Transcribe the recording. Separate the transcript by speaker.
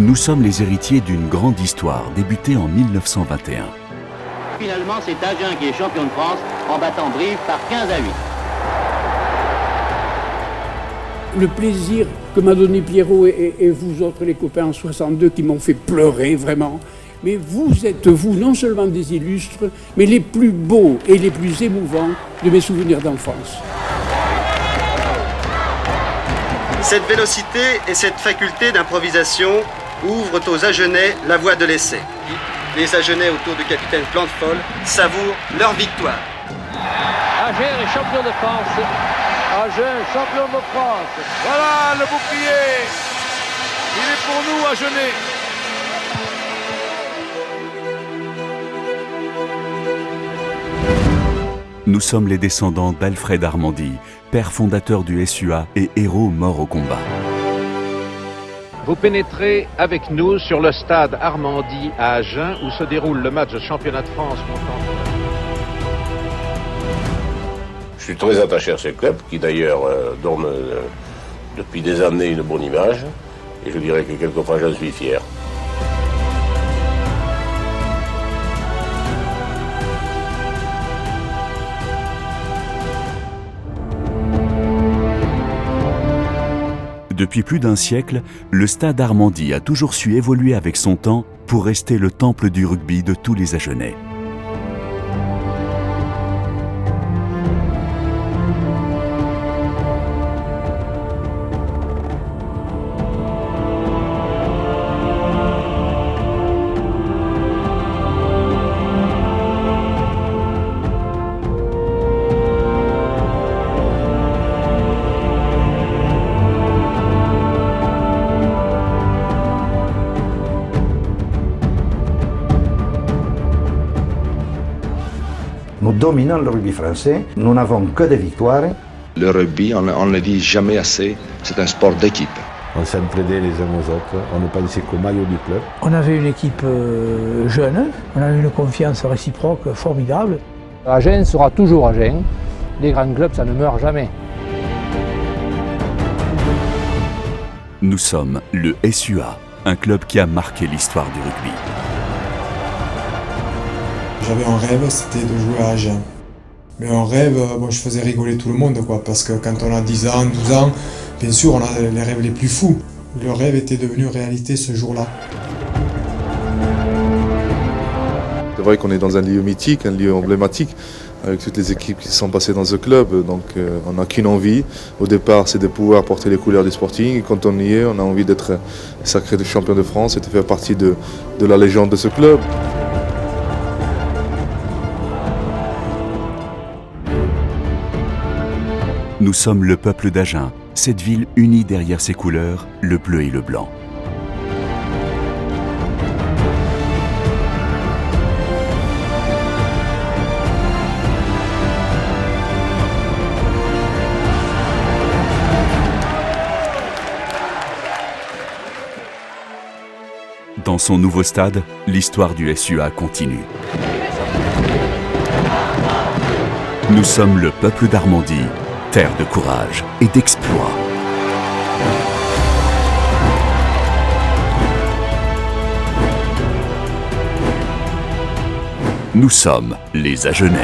Speaker 1: Nous sommes les héritiers d'une grande histoire débutée en 1921.
Speaker 2: Finalement, c'est Agen qui est champion de France en battant Brive par 15 à 8.
Speaker 3: Le plaisir que m'a donné Pierrot et vous autres les copains en 62 qui m'ont fait pleurer vraiment. Mais vous êtes, vous, non seulement des illustres, mais les plus beaux et les plus émouvants de mes souvenirs d'enfance.
Speaker 4: Cette vélocité et cette faculté d'improvisation ouvrent aux Agenais la voie de l'essai. Les Agenais autour du capitaine Plantefol savourent leur victoire.
Speaker 5: Agen est champion de France.
Speaker 6: Agen, champion de France. Voilà le bouclier. Il est pour nous, Agenais.
Speaker 1: Nous sommes les descendants d'Alfred Armandy, père fondateur du SUA et héros mort au combat.
Speaker 5: Vous pénétrez avec nous sur le stade Armandy à Agen où se déroule le match de championnat de France montant.
Speaker 7: Je suis très attaché à ce club qui d'ailleurs donne depuis des années une bonne image et je dirais que quelquefois j'en suis fier.
Speaker 1: Depuis plus d'un siècle, le stade Armandy a toujours su évoluer avec son temps pour rester le temple du rugby de tous les Agenais.
Speaker 8: Nous dominons le rugby français, nous n'avons que des victoires.
Speaker 9: Le rugby, on ne le dit jamais assez, c'est un sport d'équipe.
Speaker 10: On s'entraidait les uns aux autres, on ne pensait qu'au maillot du club.
Speaker 11: On avait une équipe jeune, on avait une confiance réciproque formidable.
Speaker 12: Agen sera toujours Agen, les grands clubs ça ne meurt jamais.
Speaker 1: Nous sommes le SUA, un club qui a marqué l'histoire du rugby.
Speaker 13: J'avais un rêve, c'était de jouer à Agen. Mais un rêve, je faisais rigoler tout le monde, parce que quand on a 10 ans, 12 ans, bien sûr, on a les rêves les plus fous. Le rêve était devenu réalité ce jour-là.
Speaker 14: C'est vrai qu'on est dans un lieu mythique, un lieu emblématique, avec toutes les équipes qui sont passées dans ce club. Donc on n'a qu'une envie. Au départ, c'est de pouvoir porter les couleurs du Sporting. Et quand on y est, on a envie d'être sacré champion de France et de faire partie de la légende de ce club.
Speaker 1: Nous sommes le peuple d'Agen, cette ville unie derrière ses couleurs, le bleu et le blanc. Dans son nouveau stade, l'histoire du SUA continue. Nous sommes le peuple d'Armandy, terre de courage et d'exploit. Nous sommes les Agenais.